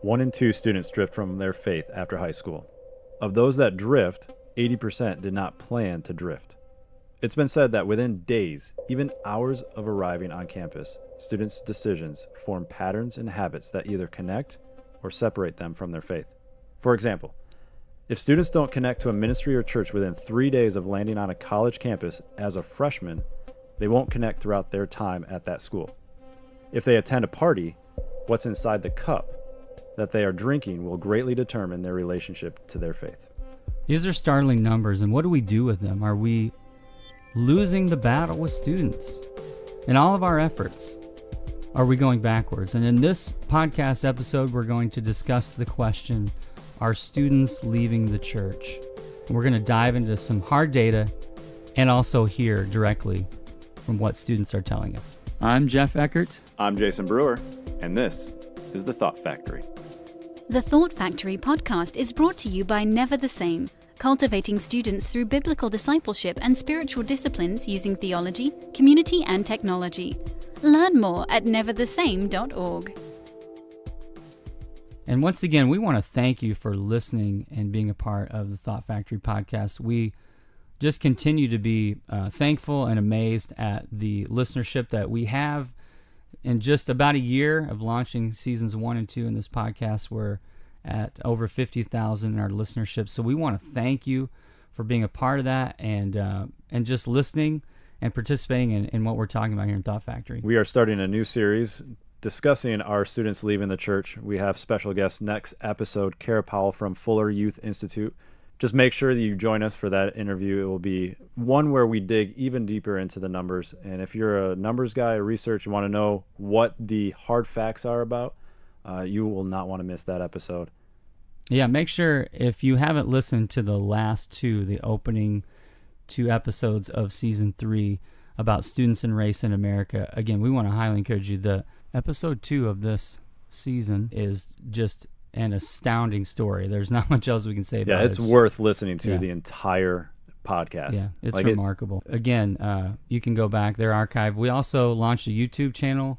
1 in 2 students drift from their faith after high school. Of those that drift, 80% did not plan to drift. It's been said that within days, even hours of arriving on campus, students' decisions form patterns and habits that either connect or separate them from their faith. For example, if students don't connect to a ministry or church within 3 days of landing on a college campus as a freshman, they won't connect throughout their time at that school. If they attend a party, what's inside the cup that they are drinking will greatly determine their relationship to their faith. These are startling numbers, and what do we do with them? Are we losing the battle with students? In all of our efforts, are we going backwards? And in this podcast episode, we're going to discuss the question, are students leaving the church? And we're going to dive into some hard data and also hear directly from what students are telling us. I'm Jeff Eckart. I'm Jayson Brewer, and this is The Thought Factory. The Thought Factory podcast is brought to you by Never the Same, cultivating students through biblical discipleship and spiritual disciplines using theology, community, and technology. Learn more at neverthesame.org. And once again, we want to thank you for listening and being a part of the Thought Factory podcast. We just continue to be thankful and amazed at the listenership that we have. In just about a year of launching seasons 1 and 2 in this podcast, we're at over 50,000 in our listenership. So we want to thank you for being a part of that and just listening and participating in what we're talking about here in Thought Factory. We are starting a new series discussing our students leaving the church. We have special guest next episode, Kara Powell from Fuller Youth Institute. Just make sure that you join us for that interview. It will be one where we dig even deeper into the numbers. And if you're a numbers guy, a researcher, you want to know what the hard facts are about, you will not want to miss that episode. Yeah, make sure if you haven't listened to the last two, the opening 2 episodes of season 3 about students and race in America, again, we want to highly encourage you. The episode 2 of this season is just an astounding story. There's not much else we can say about it. Yeah, it's worth listening to the entire podcast. Yeah, it's remarkable. Again, you can go back. They're archived. We also launched a YouTube channel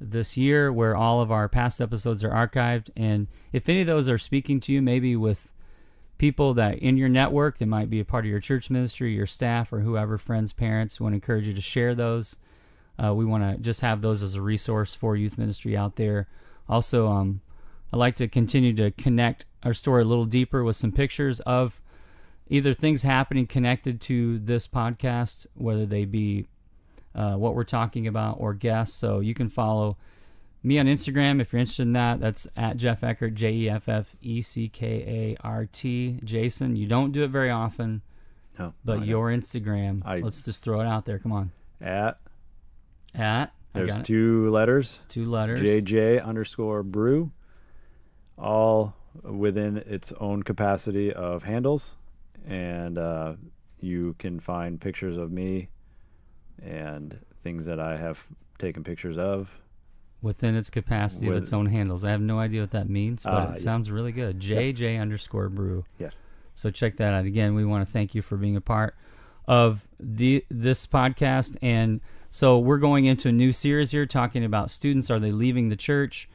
this year where all of our past episodes are archived. And if any of those are speaking to you, maybe with people that in your network that might be a part of your church ministry, your staff, or whoever, friends, parents, we want to encourage you to share those. We want to just have those as a resource for youth ministry out there. Also, I like to continue to connect our story a little deeper with some pictures of either things happening connected to this podcast, whether they be what we're talking about or guests. So you can follow me on Instagram if you're interested in that. That's at Jeff Eckart, JeffEckart. Jayson, you don't do it very often, but your Instagram, let's just throw it out there. Come on. At. There's 2 letters. 2 letters. JJ_Brew. All within its own capacity of handles, and you can find pictures of me and things that I have taken pictures of. Within its capacity of its own handles. I have no idea what that means, but it sounds really good. JJ_Brew. Yes. So check that out. Again, we want to thank you for being a part of this podcast. And so we're going into a new series here talking about students. Are they leaving the church?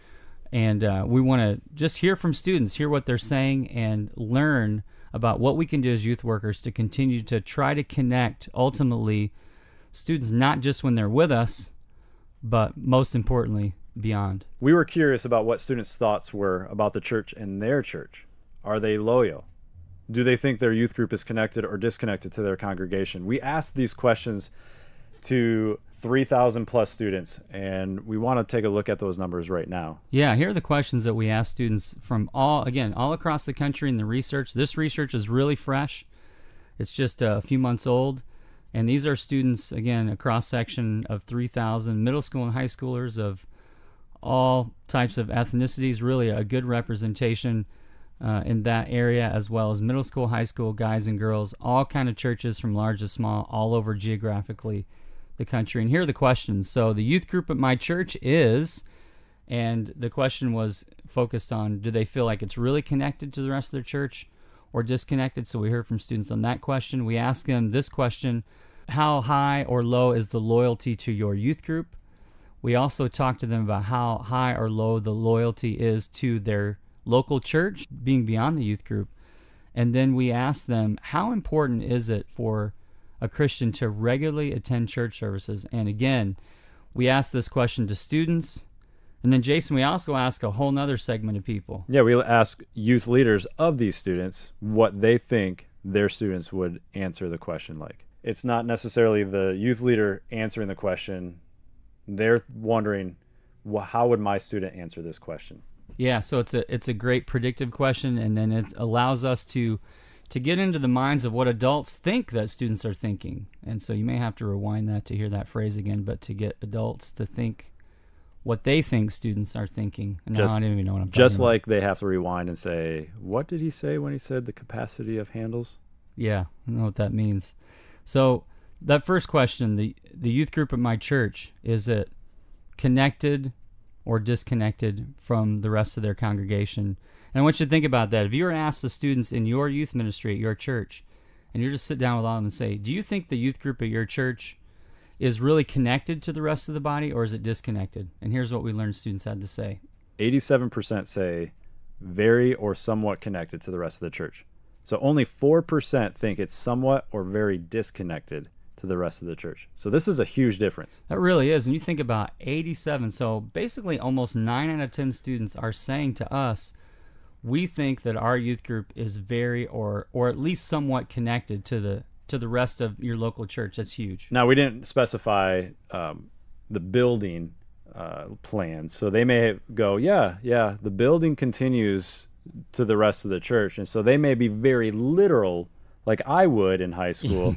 And we want to just hear from students, hear what they're saying, and learn about what we can do as youth workers to continue to try to connect, ultimately, students not just when they're with us, but most importantly, beyond. We were curious about what students' thoughts were about the church and their church. Are they loyal? Do they think their youth group is connected or disconnected to their congregation? We asked these questions to 3,000 plus students, and we want to take a look at those numbers right now. Yeah, here are the questions that we asked students from all across the country in the research. This research is really fresh. It's just a few months old, and these are students, again, a cross-section of 3,000 middle school and high schoolers of all types of ethnicities, really a good representation in that area, as well as middle school, high school, guys and girls, all kind of churches from large to small, all over geographically the country. And here are the questions. So the youth group at my church is, and the question was focused on, do they feel like it's really connected to the rest of their church or disconnected? So we heard from students on that question. We asked them this question: how high or low is the loyalty to your youth group? We also talked to them about how high or low the loyalty is to their local church, being beyond the youth group. And then we asked them, how important is it for a Christian to regularly attend church services? And again, we asked this question to students. And then, Jayson, we also ask a whole nother segment of people. Yeah, we'll ask youth leaders of these students what they think their students would answer the question like. It's not necessarily the youth leader answering the question. They're wondering, well, how would my student answer this question? Yeah, so it's a great predictive question, and then it allows us to get into the minds of what adults think that students are thinking. And so you may have to rewind that to hear that phrase again, but to get adults to think what they think students are thinking. And now I don't even know what I'm talking about. Just like they have to rewind and say, what did he say when he said the capacity of handles? Yeah, I don't know what that means. So that first question, the youth group at my church, is it connected or disconnected from the rest of their congregation? And I want you to think about that. If you were asked the students in your youth ministry at your church, and you just sit down with all of them and say, do you think the youth group at your church is really connected to the rest of the body, or is it disconnected? And here's what we learned students had to say. 87% say very or somewhat connected to the rest of the church. So only 4% think it's somewhat or very disconnected to the rest of the church. So this is a huge difference. That really is. And you think about 87, so basically almost 9 out of 10 students are saying to us, we think that our youth group is very or at least somewhat connected to the rest of your local church. That's huge. Now, we didn't specify the building plan. So they may go, yeah, the building continues to the rest of the church. And so they may be very literal, like I would in high school,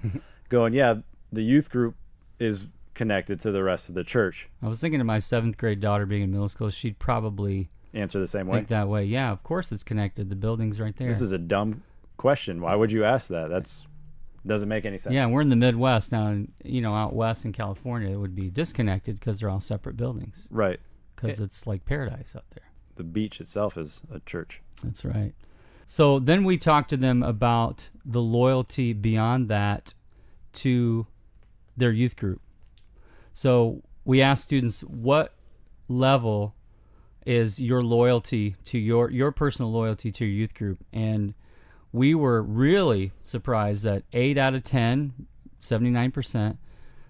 going, yeah, the youth group is connected to the rest of the church. I was thinking of my 7th grade daughter being in middle school. She'd probably answer the same way. Think that way. Yeah, of course it's connected. The building's right there. This is a dumb question. Why would you ask that? That's doesn't make any sense. Yeah, we're in the Midwest now. Out west in California, it would be disconnected because they're all separate buildings. Right. Because it's like paradise out there. The beach itself is a church. That's right. So then we talked to them about the loyalty beyond that to their youth group. So we asked students, what level is your loyalty to your personal loyalty to your youth group? And we were really surprised that 8 out of 10, 79%,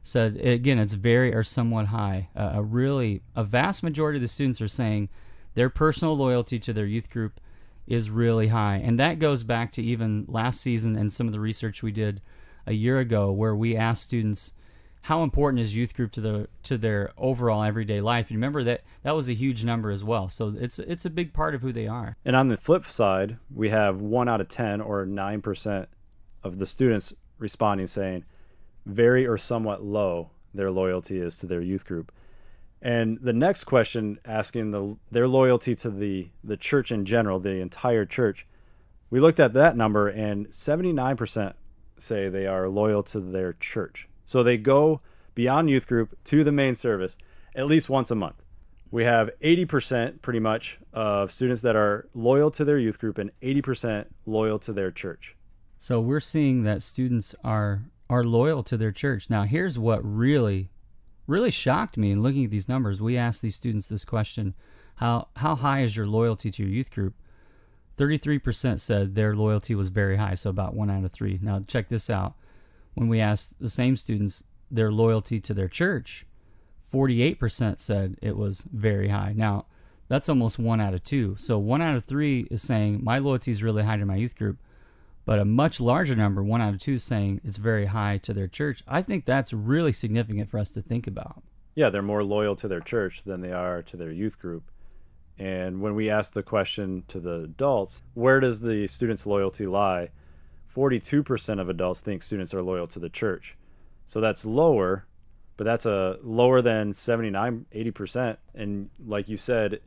said, again, it's very or somewhat high. A vast majority of the students are saying their personal loyalty to their youth group is really high. And that goes back to even last season and some of the research we did a year ago, where we asked students, how important is youth group to their overall everyday life? You remember that was a huge number as well. So it's a big part of who they are. And on the flip side, we have 1 out of 10 or 9% of the students responding saying very or somewhat low their loyalty is to their youth group. And the next question, asking their loyalty to the church in general, the entire church, we looked at that number, and 79% say they are loyal to their church. So they go beyond youth group to the main service at least once a month. We have 80% pretty much of students that are loyal to their youth group and 80% loyal to their church. So we're seeing that students are loyal to their church. Now, here's what really shocked me in looking at these numbers. We asked these students this question, how high is your loyalty to your youth group? 33% said their loyalty was very high, so about 1 out of 3. Now, check this out. When we asked the same students their loyalty to their church, 48% said it was very high. Now, that's almost 1 out of 2. So 1 out of 3 is saying my loyalty is really high to my youth group, but a much larger number, 1 out of 2, is saying it's very high to their church. I think that's really significant for us to think about. Yeah, they're more loyal to their church than they are to their youth group. And when we asked the question to the adults, where does the students' loyalty lie? 42% of adults think students are loyal to the church. So that's lower, but that's lower than 79, 80%. And like you said,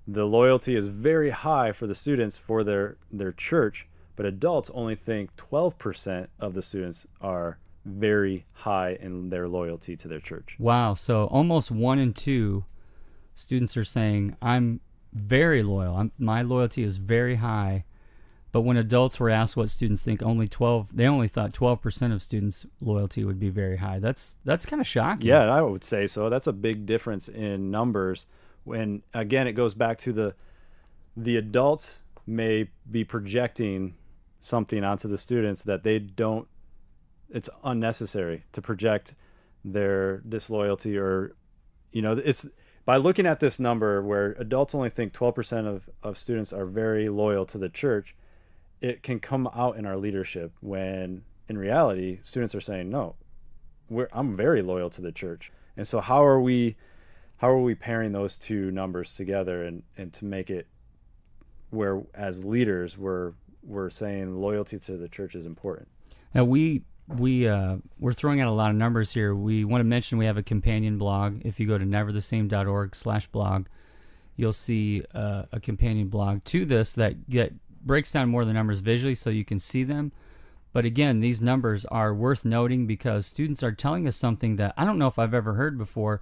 the loyalty is very high for the students for their church, but adults only think 12% of the students are very high in their loyalty to their church. Wow, so almost 1 in 2 students are saying, I'm very loyal. My loyalty is very high, But when adults were asked what students think, they only thought 12% of students' loyalty would be very high. That's kind of shocking. Yeah, I would say so. That's a big difference in numbers. When, again, it goes back to the adults may be projecting something onto the students that they don't. It's unnecessary to project their disloyalty, or, it's by looking at this number where adults only think 12% of students are very loyal to the church. It can come out in our leadership when in reality students are saying, no, I'm very loyal to the church. And so how are we pairing those two numbers together and to make it where as leaders we're saying loyalty to the church is important? Now we're throwing out a lot of numbers here. We want to mention we have a companion blog. If you go to neverthesame.org/blog, you'll see a companion blog to this that breaks down more of the numbers visually so you can see them. But again, these numbers are worth noting because students are telling us something that I don't know if I've ever heard before.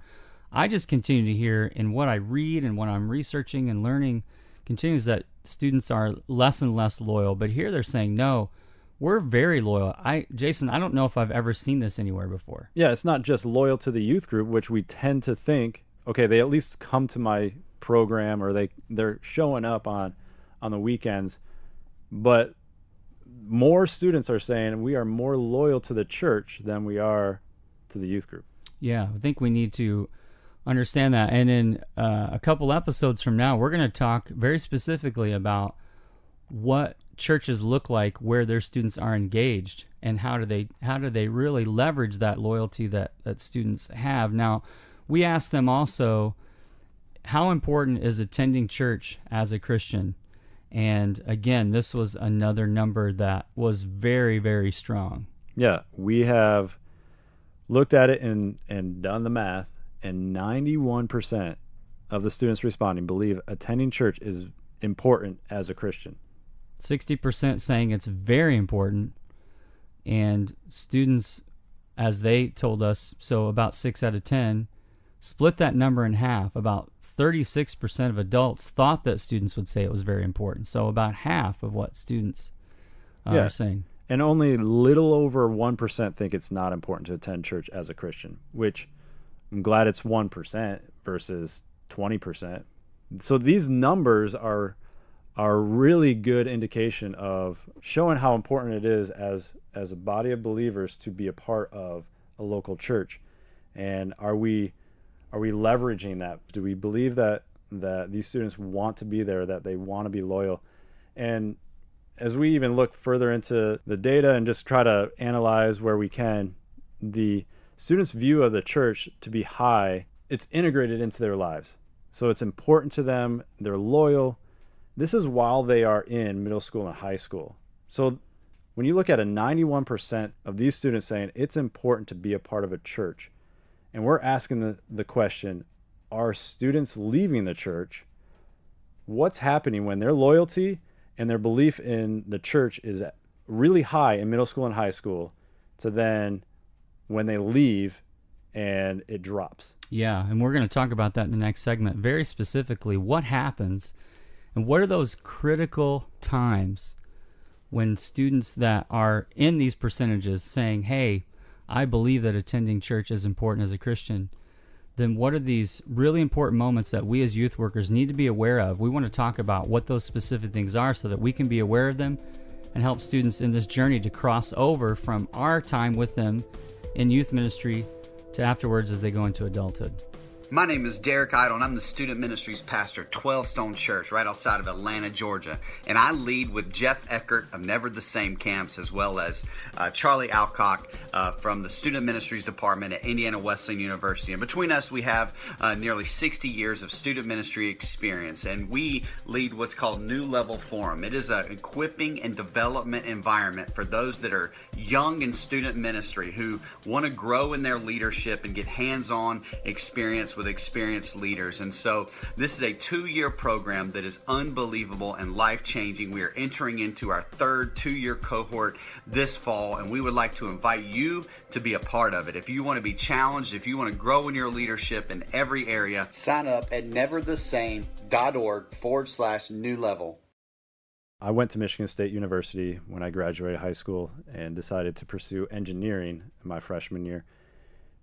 I just continue to hear in what I read and what I'm researching and learning continues that students are less and less loyal. But here they're saying, no, we're very loyal. Jayson, I don't know if I've ever seen this anywhere before. Yeah, it's not just loyal to the youth group, which we tend to think, okay, they at least come to my program or they're showing up on the weekends. But more students are saying we are more loyal to the church than we are to the youth group. Yeah, I think we need to understand that. And in a couple episodes from now, we're going to talk very specifically about what churches look like where their students are engaged and how do they really leverage that loyalty that students have. Now, we asked them also, how important is attending church as a Christian? And again, this was another number that was very, very strong. Yeah, we have looked at it and done the math, and 91% of the students responding believe attending church is important as a Christian. 60% saying it's very important, and students, as they told us, so about 6 out of 10, split that number in half. About 36% of adults thought that students would say it was very important. So about half of what students are saying. And only little over 1% think it's not important to attend church as a Christian, which I'm glad it's 1% versus 20%. So these numbers are really good indication of showing how important it is as a body of believers to be a part of a local church. And are we leveraging that? Do we believe that these students want to be there, that they want to be loyal? And as we even look further into the data and just try to analyze where we can, the students' view of the church to be high, it's integrated into their lives. So it's important to them, they're loyal. This is while they are in middle school and high school. So when you look at 91% of these students saying it's important to be a part of a church, and we're asking the question, are students leaving the church? What's happening when their loyalty and their belief in the church is really high in middle school and high school to then when they leave and it drops? Yeah, and we're going to talk about that in the next segment. Very specifically, what happens and what are those critical times when students that are in these percentages saying, hey, I believe that attending church is important as a Christian, then what are these really important moments that we as youth workers need to be aware of? We want to talk about what those specific things are so that we can be aware of them and help students in this journey to cross over from our time with them in youth ministry to afterwards as they go into adulthood. My name is Derek Idle, and I'm the student ministries pastor at 12 Stone Church right outside of Atlanta, Georgia. And I lead with Jeff Eckart of Never the Same Camps, as well as Charlie Alcock from the student ministries department at Indiana Wesleyan University. And between us, we have nearly 60 years of student ministry experience, and we lead what's called New Level Forum. It is an equipping and development environment for those that are young in student ministry who want to grow in their leadership and get hands-on experience with experienced leaders. And so this is a 2-year program that is unbelievable and life-changing. We are entering into our third 2-year cohort this fall, and we would like to invite you to be a part of it. If you want to be challenged, if you want to grow in your leadership in every area, sign up at neverthesame.org/new level. I went to Michigan State University when I graduated high school and decided to pursue engineering in my freshman year.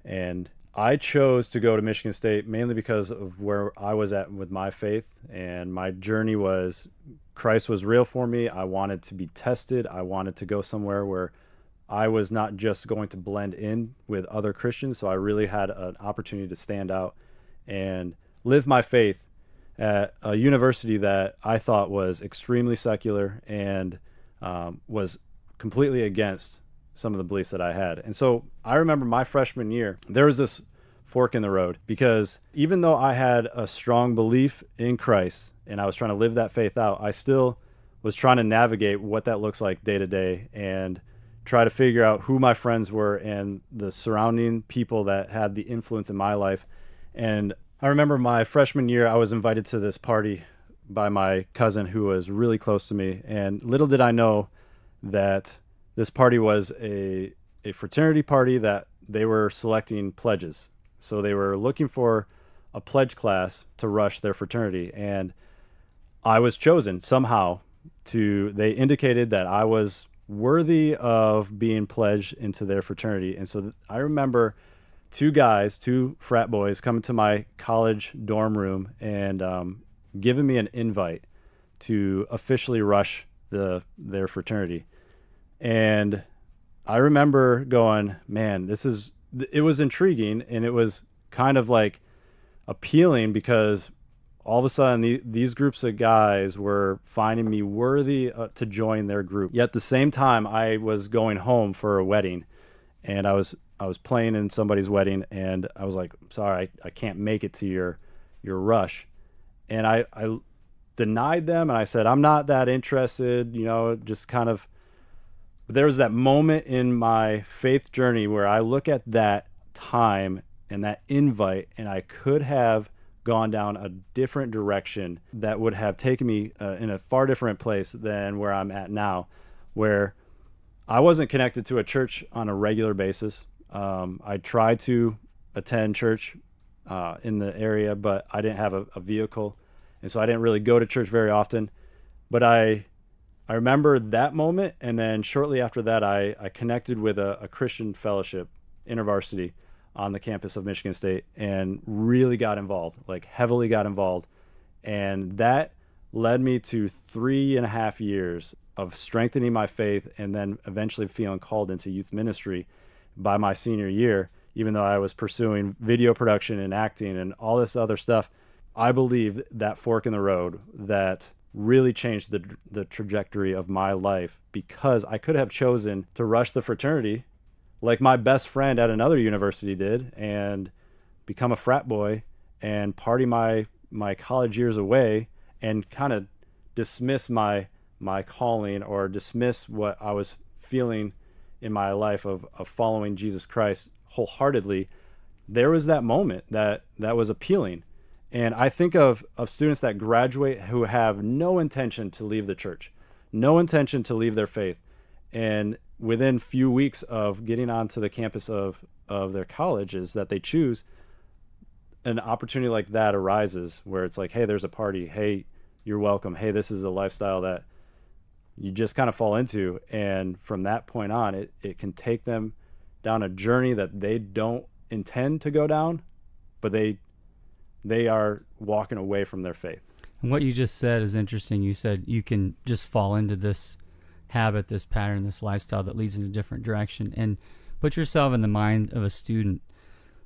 And I chose to go to Michigan State mainly because of where I was at with my faith, and my journey was Christ was real for me. I wanted to be tested. I wanted to go somewhere where I was not just going to blend in with other Christians, so I really had an opportunity to stand out and live my faith at a university that I thought was extremely secular and was completely against some of the beliefs that I had. And so I remember my freshman year, there was this fork in the road, because even though I had a strong belief in Christ and I was trying to live that faith out, I still was trying to navigate what that looks like day to day and try to figure out who my friends were and the surrounding people that had the influence in my life. And I remember my freshman year, I was invited to this party by my cousin who was really close to me. And little did I know that this party was a fraternity party that they were selecting pledges. So they were looking for a pledge class to rush their fraternity. And I was chosen somehow they indicated that I was worthy of being pledged into their fraternity. And so I remember two frat boys coming to my college dorm room and giving me an invite to officially rush their fraternity. And I remember going, man, it was intriguing, and it was kind of like appealing because all of a sudden these groups of guys were finding me worthy to join their group. Yet at the same time, I was going home for a wedding, and I was playing in somebody's wedding, and I was like, sorry, I can't make it to your rush. And I denied them, and I said, I'm not that interested, just kind of. But there was that moment in my faith journey where I look at that time and that invite, and I could have gone down a different direction that would have taken me in a far different place than where I'm at now, where I wasn't connected to a church on a regular basis. I tried to attend church in the area, but I didn't have a vehicle, and so I didn't really go to church very often. But I remember that moment, and then shortly after that, I connected with a Christian fellowship, InterVarsity, on the campus of Michigan State, and really got involved, like heavily got involved. And that led me to 3.5 years of strengthening my faith, and then eventually feeling called into youth ministry by my senior year, even though I was pursuing video production and acting and all this other stuff. I believe that fork in the road that really changed the trajectory of my life, because I could have chosen to rush the fraternity like my best friend at another university did and become a frat boy and party my college years away and kind of dismiss my calling, or dismiss what I was feeling in my life of following Jesus Christ wholeheartedly. There was that moment that was appealing. And I think of students that graduate who have no intention to leave the church, no intention to leave their faith. And within few weeks of getting onto the campus of their colleges that they choose, an opportunity like that arises where it's like, hey, there's a party. Hey, you're welcome. Hey, this is a lifestyle that you just kind of fall into. And from that point on, it can take them down a journey that they don't intend to go down, but they are walking away from their faith. And what you just said is interesting. You said you can just fall into this habit, this pattern, this lifestyle that leads in a different direction. And put yourself in the mind of a student.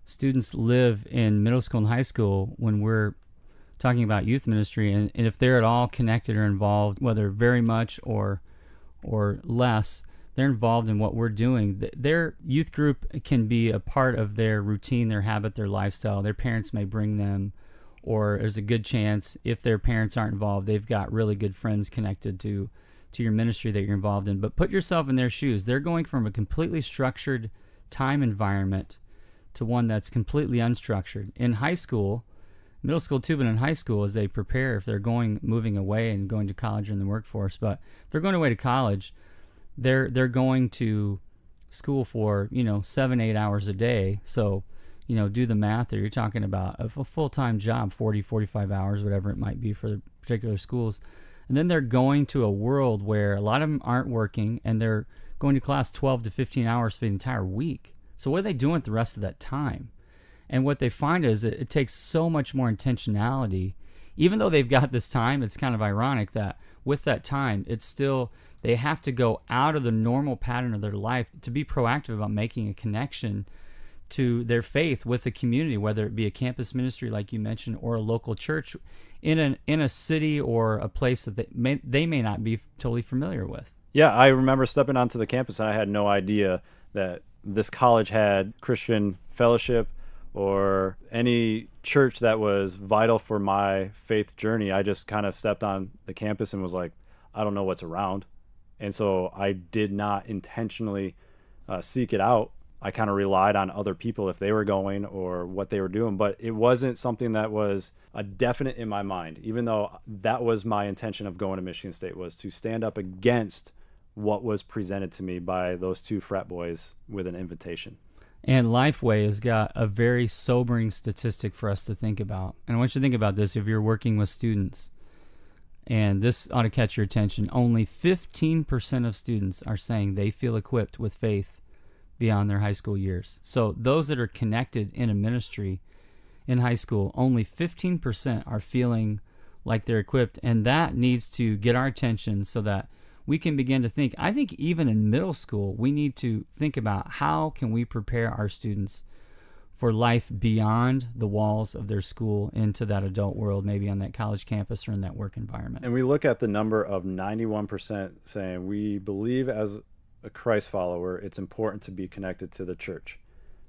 Students live in middle school and high school when we're talking about youth ministry, and if they're at all connected or involved, whether very much or less, they're involved in what we're doing. Their youth group can be a part of their routine, their habit, their lifestyle. Their parents may bring them, or there's a good chance if their parents aren't involved, they've got really good friends connected to your ministry that you're involved in. But put yourself in their shoes. They're going from a completely structured time environment to one that's completely unstructured. In high school, middle school too, but in high school, as they prepare, if they're moving away and going to college or in the workforce, but if they're going away to college, they're going to school for 7-8 hours a day. So do the math there. You're talking about a full-time job, 40-45 hours, whatever it might be for the particular schools. And then they're going to a world where a lot of them aren't working, and they're going to class 12 to 15 hours for the entire week. So what are they doing with the rest of that time? And what they find is it takes so much more intentionality. Even though they've got this time, it's kind of ironic that with that time, it's still, they have to go out of the normal pattern of their life to be proactive about making a connection to their faith with the community, whether it be a campus ministry like you mentioned, or a local church in a city or a place that they may not be totally familiar with. Yeah, I remember stepping onto the campus and I had no idea that this college had Christian fellowship or any church that was vital for my faith journey. I just kind of stepped on the campus and was like, I don't know what's around. And so I did not intentionally seek it out. I kind of relied on other people if they were going or what they were doing, but it wasn't something that was a definite in my mind, even though that was my intention of going to Michigan State, was to stand up against what was presented to me by those two frat boys with an invitation. And Lifeway has got a very sobering statistic for us to think about. And I want you to think about this if you're working with students. And this ought to catch your attention. Only 15% of students are saying they feel equipped with faith beyond their high school years. So those that are connected in a ministry in high school, only 15% are feeling like they're equipped. And that needs to get our attention so that we can begin to think. I think even in middle school, we need to think about how can we prepare our students for life beyond the walls of their school into that adult world, maybe on that college campus or in that work environment. And we look at the number of 91% saying we believe as a Christ follower, it's important to be connected to the church.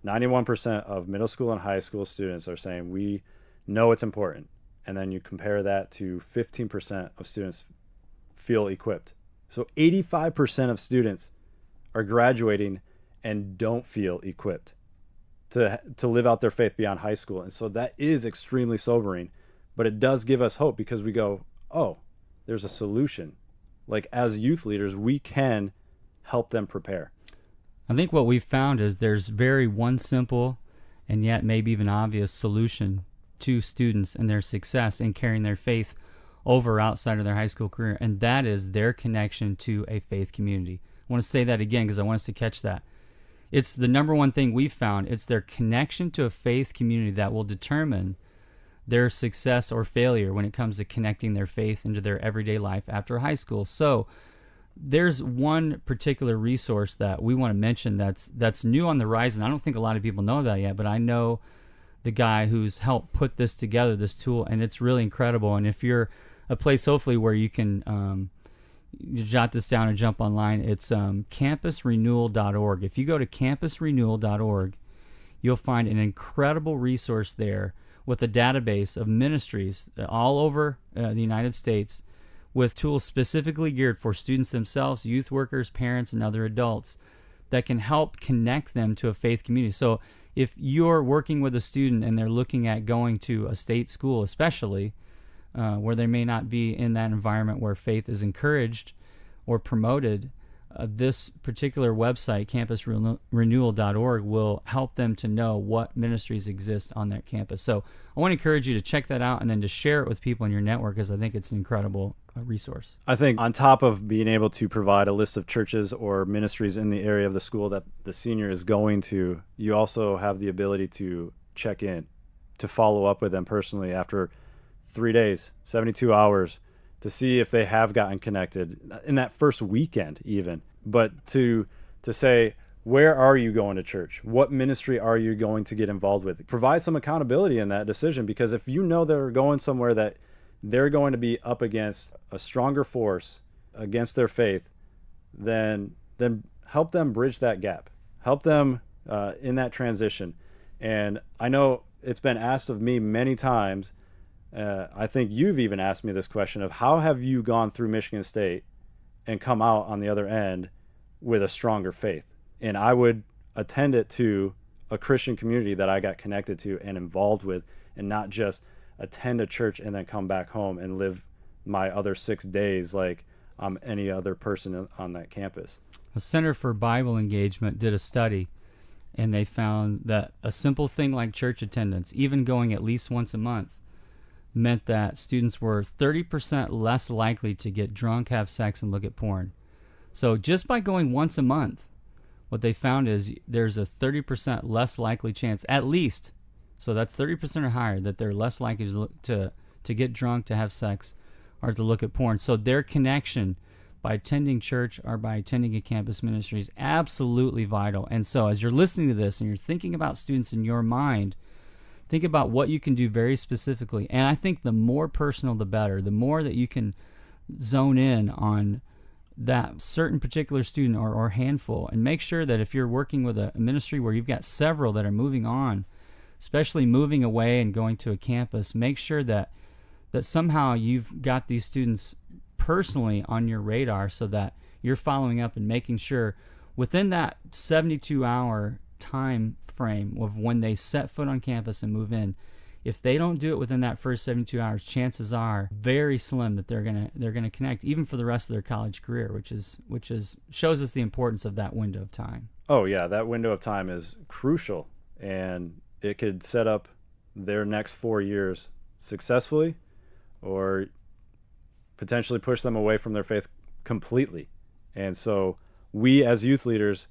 91% of middle school and high school students are saying we know it's important. And then you compare that to 15% of students feel equipped. So 85% of students are graduating and don't feel equipped to live out their faith beyond high school. And so that is extremely sobering, but it does give us hope because we go, oh, there's a solution. Like as youth leaders, we can help them prepare. I think what we've found is there's very one simple and yet maybe even obvious solution to students and their success in carrying their faith over outside of their high school career, and that is their connection to a faith community. I want to say that again because I want us to catch that. It's the number one thing we've found. It's their connection to a faith community that will determine their success or failure when it comes to connecting their faith into their everyday life after high school. So there's one particular resource that we want to mention that's new on the rise, and I don't think a lot of people know about it yet, but I know the guy who's helped put this together, this tool, and it's really incredible. And if you're a place hopefully where you can you jot this down and jump online, it's campusrenewal.org. If you go to campusrenewal.org, you'll find an incredible resource there with a database of ministries all over the United States with tools specifically geared for students themselves, youth workers, parents, and other adults that can help connect them to a faith community. So if you're working with a student and they're looking at going to a state school, especially, where they may not be in that environment where faith is encouraged or promoted, this particular website, campusrenewal.org, will help them to know what ministries exist on that campus. So I want to encourage you to check that out and then to share it with people in your network, because I think it's an incredible resource. I think on top of being able to provide a list of churches or ministries in the area of the school that the senior is going to, you also have the ability to check in, to follow up with them personally after 3 days, 72 hours, to see if they have gotten connected in that first weekend even. But to say, where are you going to church? What ministry are you going to get involved with? Provide some accountability in that decision, because if you know they're going somewhere that they're going to be up against a stronger force against their faith, then help them bridge that gap. Help them in that transition. And I know it's been asked of me many times, I think you've even asked me this question of how have you gone through Michigan State and come out on the other end with a stronger faith? And I would attend it to a Christian community that I got connected to and involved with, and not just attend a church and then come back home and live my other 6 days like I'm any other person on that campus. The Center for Bible Engagement did a study, and they found that a simple thing like church attendance, even going at least once a month, meant that students were 30% less likely to get drunk, have sex, and look at porn. So just by going once a month, what they found is there's a 30% less likely chance, at least, so that's 30% or higher, that they're less likely to get drunk, to have sex, or to look at porn. So their connection by attending church or by attending a campus ministry is absolutely vital. And so as you're listening to this and you're thinking about students in your mind, think about what you can do very specifically. And I think the more personal, the better. The more that you can zone in on that certain particular student or handful, and make sure that if you're working with a ministry where you've got several that are moving on, especially moving away and going to a campus, make sure that somehow you've got these students personally on your radar, so that you're following up and making sure within that 72-hour time frame of when they set foot on campus and move in, if they don't do it within that first 72 hours, chances are very slim that they're gonna connect, even for the rest of their college career, which is shows us the importance of that window of time. Oh yeah, that window of time is crucial, and it could set up their next 4 years successfully, or potentially push them away from their faith completely. And so we as youth leaders,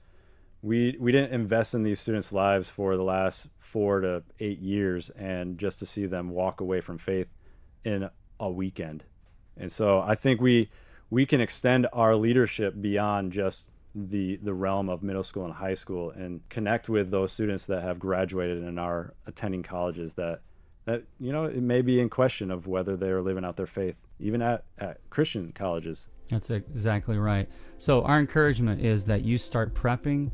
we didn't invest in these students' lives for the last 4 to 8 years, and just to see them walk away from faith in a weekend. And so I think we can extend our leadership beyond just the realm of middle school and high school, and connect with those students that have graduated and are attending colleges that it may be in question of whether they're living out their faith, even at Christian colleges. That's exactly right. So our encouragement is that you start prepping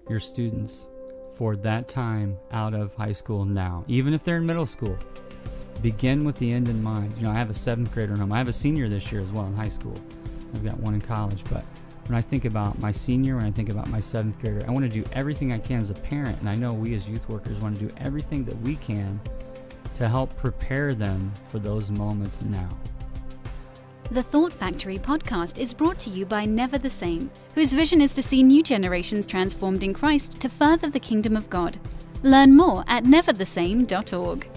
your students for that time out of high school now. Even if they're in middle school, begin with the end in mind. I have a 7th grader at home. I have a senior this year as well in high school. I've got one in college. But when I think about my senior, when I think about my 7th grader, I want to do everything I can as a parent, and I know we as youth workers want to do everything that we can to help prepare them for those moments now. The Thought Factory podcast is brought to you by Never the Same, whose vision is to see new generations transformed in Christ to further the kingdom of God. Learn more at neverthesame.org.